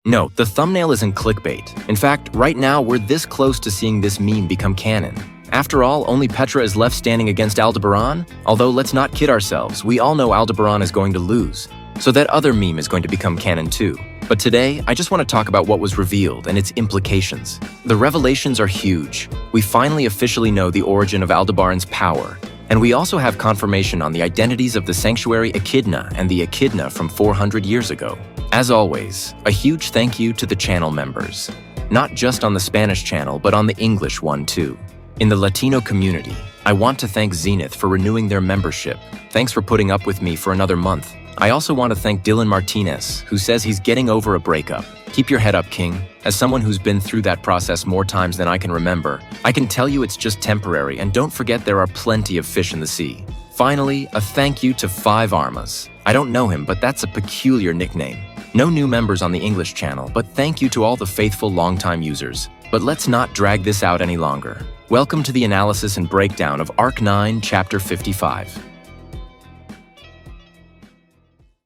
No, the thumbnail isn't clickbait. In fact, right now we're this close to seeing this meme become canon. After all, only Petra is left standing against Aldebaran. Although let's not kid ourselves, we all know Aldebaran is going to lose. So that other meme is going to become canon too. But today, I just want to talk about what was revealed and its implications. The revelations are huge. We finally officially know the origin of Aldebaran's power. And we also have confirmation on the identities of the sanctuary Echidna and the Echidna from 400 years ago. As always, a huge thank you to the channel members. Not just on the Spanish channel, but on the English one too. In the Latino community, I want to thank Zenith for renewing their membership. Thanks for putting up with me for another month. I also want to thank Dylan Martinez, who says he's getting over a breakup. Keep your head up, King. As someone who's been through that process more times than I can remember, I can tell you it's just temporary, and don't forget there are plenty of fish in the sea. Finally, a thank you to 5 Armas. I don't know him, but that's a peculiar nickname. No new members on the English channel, but thank you to all the faithful longtime users. But let's not drag this out any longer. Welcome to the analysis and breakdown of Arc 9, Chapter 55.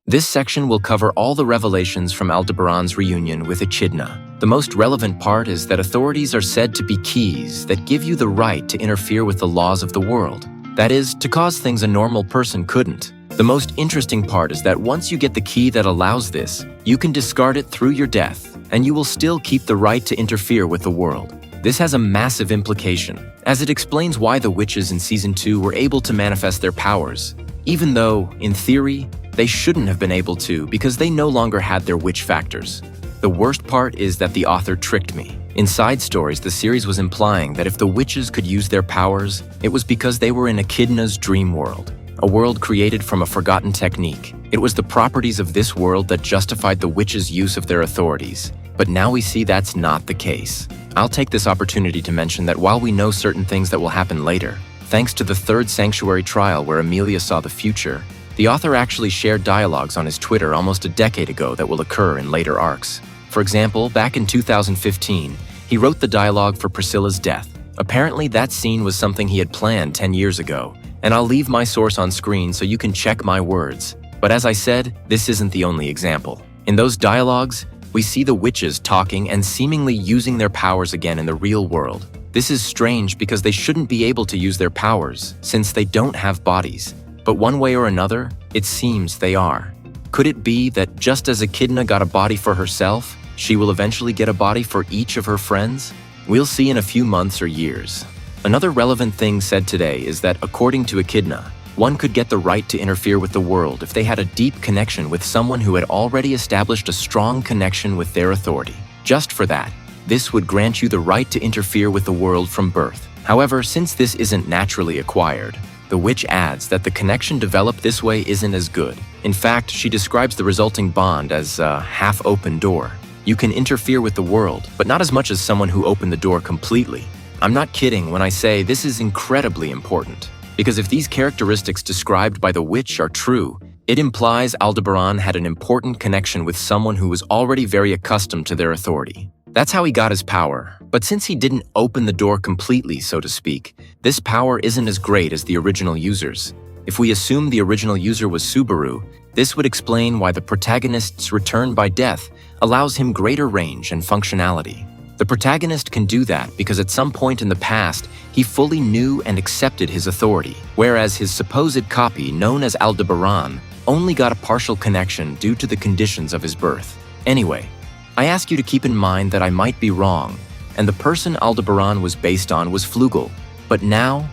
This section will cover all the revelations from Aldebaran's reunion with Echidna. The most relevant part is that authorities are said to be keys that give you the right to interfere with the laws of the world. That is, to cause things a normal person couldn't. The most interesting part is that once you get the key that allows this, you can discard it through your death, and you will still keep the right to interfere with the world. This has a massive implication, as it explains why the witches in Season 2 were able to manifest their powers, even though, in theory, they shouldn't have been able to because they no longer had their witch factors. The worst part is that the author tricked me. In side stories, the series was implying that if the witches could use their powers, it was because they were in Echidna's dream world, a world created from a forgotten technique. It was the properties of this world that justified the witches' use of their authorities. But now we see that's not the case. I'll take this opportunity to mention that while we know certain things that will happen later, thanks to the third sanctuary trial where Amelia saw the future, the author actually shared dialogues on his Twitter almost a decade ago that will occur in later arcs. For example, back in 2015, he wrote the dialogue for Priscilla's death. Apparently, that scene was something he had planned 10 years ago, and I'll leave my source on screen so you can check my words. But as I said, this isn't the only example. In those dialogues, we see the witches talking and seemingly using their powers again in the real world. This is strange because they shouldn't be able to use their powers, since they don't have bodies. But one way or another, it seems they are. Could it be that just as Echidna got a body for herself, she will eventually get a body for each of her friends? We'll see in a few months or years. Another relevant thing said today is that according to Echidna, one could get the right to interfere with the world if they had a deep connection with someone who had already established a strong connection with their authority. Just for that, this would grant you the right to interfere with the world from birth. However, since this isn't naturally acquired, the witch adds that the connection developed this way isn't as good. In fact, she describes the resulting bond as a half-open door. You can interfere with the world, but not as much as someone who opened the door completely. I'm not kidding when I say this is incredibly important, because if these characteristics described by the witch are true, it implies Aldebaran had an important connection with someone who was already very accustomed to their authority. That's how he got his power, but since he didn't open the door completely, so to speak, this power isn't as great as the original users. If we assume the original user was Subaru, this would explain why the protagonist's return by death allows him greater range and functionality. The protagonist can do that because at some point in the past, he fully knew and accepted his authority, whereas his supposed copy, known as Aldebaran, only got a partial connection due to the conditions of his birth. Anyway, I ask you to keep in mind that I might be wrong, and the person Aldebaran was based on was Flugel, but now,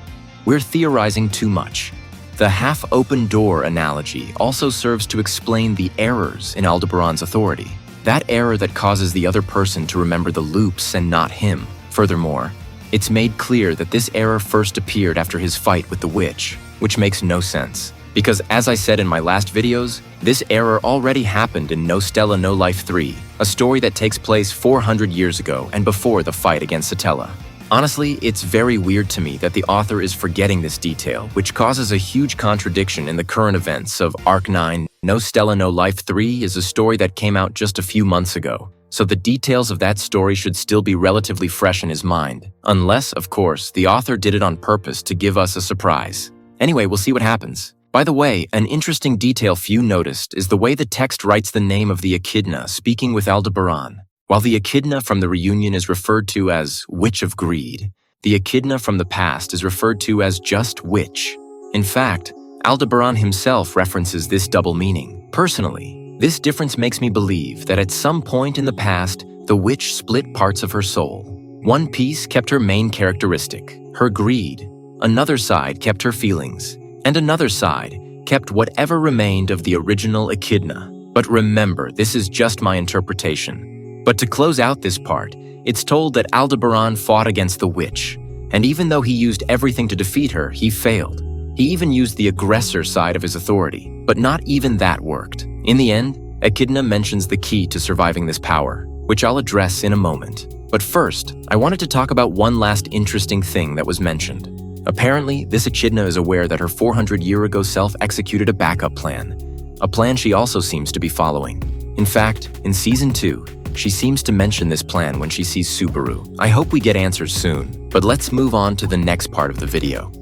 we're theorizing too much. The half-open door analogy also serves to explain the errors in Aldebaran's authority. That error that causes the other person to remember the loops and not him. Furthermore, it's made clear that this error first appeared after his fight with the witch, which makes no sense. Because as I said in my last videos, this error already happened in No Stella No Life 3, a story that takes place 400 years ago and before the fight against Satella. Honestly, it's very weird to me that the author is forgetting this detail, which causes a huge contradiction in the current events of Arc 9. No Stella No Life 3 is a story that came out just a few months ago, so the details of that story should still be relatively fresh in his mind. Unless, of course, the author did it on purpose to give us a surprise. Anyway, we'll see what happens. By the way, an interesting detail few noticed is the way the text writes the name of the echidna speaking with Aldebaran. While the echidna from the reunion is referred to as Witch of Greed, the echidna from the past is referred to as just Witch. In fact, Aldebaran himself references this double meaning. Personally, this difference makes me believe that at some point in the past, the witch split parts of her soul. One piece kept her main characteristic, her greed. Another side kept her feelings. And another side kept whatever remained of the original echidna. But remember, this is just my interpretation. But to close out this part, it's told that Aldebaran fought against the witch, and even though he used everything to defeat her, he failed. He even used the aggressor side of his authority, but not even that worked. In the end, Echidna mentions the key to surviving this power, which I'll address in a moment. But first, I wanted to talk about one last interesting thing that was mentioned. Apparently, this Echidna is aware that her 400-year-ago self executed a backup plan, a plan she also seems to be following. In fact, in Season 2, she seems to mention this plan when she sees Subaru. I hope we get answers soon, but let's move on to the next part of the video.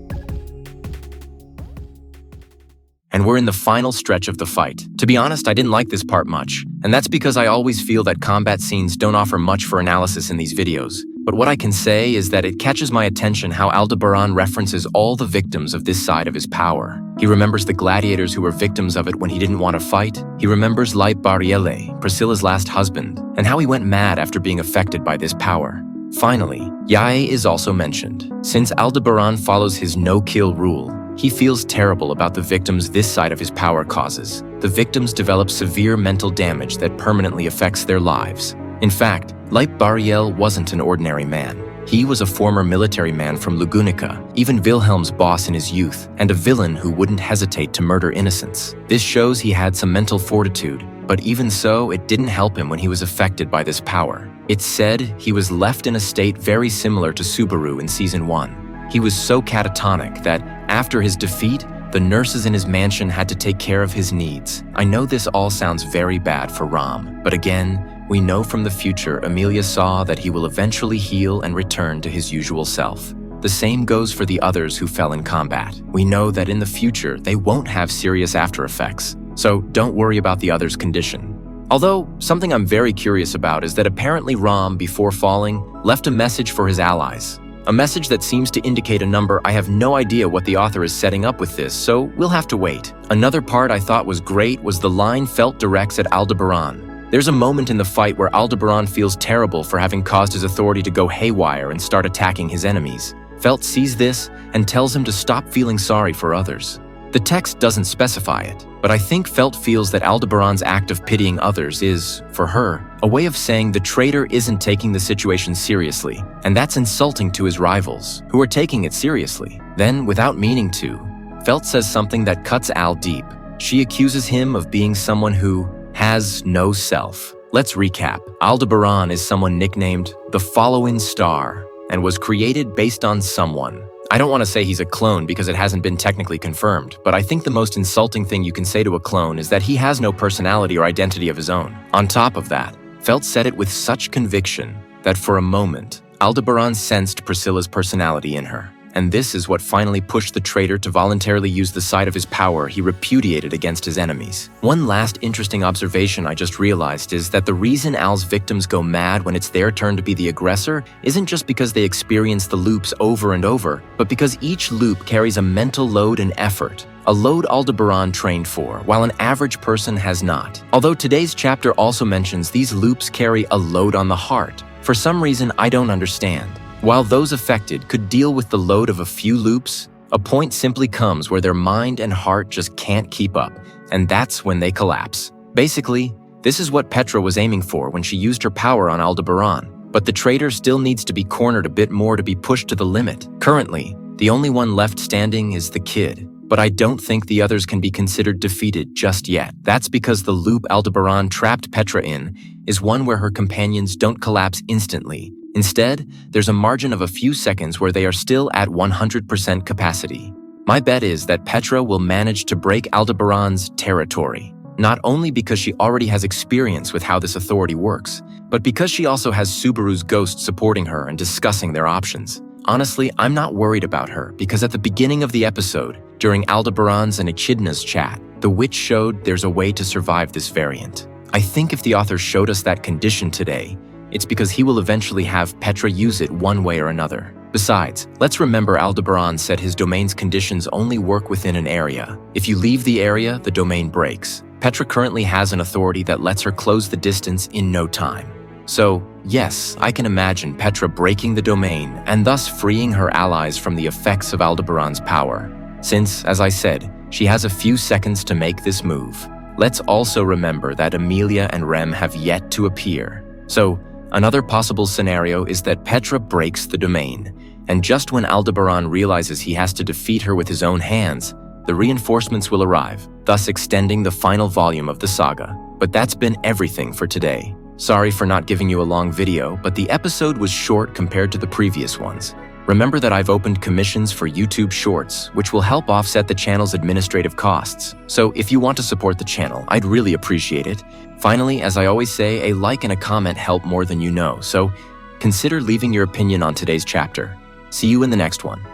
And we're in the final stretch of the fight. To be honest, I didn't like this part much, and that's because I always feel that combat scenes don't offer much for analysis in these videos. But what I can say is that it catches my attention how Aldebaran references all the victims of this side of his power. He remembers the gladiators who were victims of it when he didn't want to fight. He remembers Bariele, Priscilla's last husband, and how he went mad after being affected by this power. Finally, Yae is also mentioned. Since Aldebaran follows his no-kill rule, he feels terrible about the victims this side of his power causes. The victims develop severe mental damage that permanently affects their lives. In fact, Bariele wasn't an ordinary man. He was a former military man from Lugunica, even Wilhelm's boss in his youth, and a villain who wouldn't hesitate to murder innocents. This shows he had some mental fortitude, but even so, it didn't help him when he was affected by this power. It's said he was left in a state very similar to Subaru in Season 1. He was so catatonic that, after his defeat, the nurses in his mansion had to take care of his needs. I know this all sounds very bad for Ram, but again, we know from the future Emilia saw that he will eventually heal and return to his usual self. The same goes for the others who fell in combat. We know that in the future they won't have serious after effects, so don't worry about the others' condition. Although, something I'm very curious about is that apparently Ram, before falling, left a message for his allies. A message that seems to indicate a number. I have no idea what the author is setting up with this, so we'll have to wait. Another part I thought was great was the line Felt directs at Aldebaran. There's a moment in the fight where Aldebaran feels terrible for having caused his authority to go haywire and start attacking his enemies. Felt sees this and tells him to stop feeling sorry for others. The text doesn't specify it, but I think Felt feels that Aldebaran's act of pitying others is, for her, a way of saying the traitor isn't taking the situation seriously, and that's insulting to his rivals, who are taking it seriously. Then, without meaning to, Felt says something that cuts Al deep. She accuses him of being someone who has no self. Let's recap. Aldebaran is someone nicknamed the Following Star and was created based on someone. I don't want to say he's a clone because it hasn't been technically confirmed, but I think the most insulting thing you can say to a clone is that he has no personality or identity of his own. On top of that, Felt said it with such conviction that for a moment, Aldebaran sensed Priscilla's personality in her. And this is what finally pushed the traitor to voluntarily use the side of his power he repudiated against his enemies. One last interesting observation I just realized is that the reason Al's victims go mad when it's their turn to be the aggressor isn't just because they experience the loops over and over, but because each loop carries a mental load and effort, a load Aldebaran trained for, while an average person has not. Although today's chapter also mentions these loops carry a load on the heart, for some reason I don't understand. While those affected could deal with the load of a few loops, a point simply comes where their mind and heart just can't keep up, and that's when they collapse. Basically, this is what Petra was aiming for when she used her power on Aldebaran, but the traitor still needs to be cornered a bit more to be pushed to the limit. Currently, the only one left standing is the kid, but I don't think the others can be considered defeated just yet. That's because the loop Aldebaran trapped Petra in is one where her companions don't collapse instantly. Instead, there's a margin of a few seconds where they are still at 100% capacity. My bet is that Petra will manage to break Aldebaran's territory, not only because she already has experience with how this authority works, but because she also has Subaru's ghost supporting her and discussing their options. Honestly, I'm not worried about her because at the beginning of the episode, during Aldebaran's and Echidna's chat, the witch showed there's a way to survive this variant. I think if the author showed us that condition today, it's because he will eventually have Petra use it one way or another. Besides, let's remember Aldebaran said his domain's conditions only work within an area. If you leave the area, the domain breaks. Petra currently has an authority that lets her close the distance in no time. So, yes, I can imagine Petra breaking the domain and thus freeing her allies from the effects of Aldebaran's power. Since, as I said, she has a few seconds to make this move. Let's also remember that Amelia and Rem have yet to appear. So, another possible scenario is that Petra breaks the domain, and just when Aldebaran realizes he has to defeat her with his own hands, the reinforcements will arrive, thus extending the final volume of the saga. But that's been everything for today. Sorry for not giving you a long video, but the episode was short compared to the previous ones. Remember that I've opened commissions for YouTube Shorts, which will help offset the channel's administrative costs. So if you want to support the channel, I'd really appreciate it. Finally, as I always say, a like and a comment help more than you know, so consider leaving your opinion on today's chapter. See you in the next one.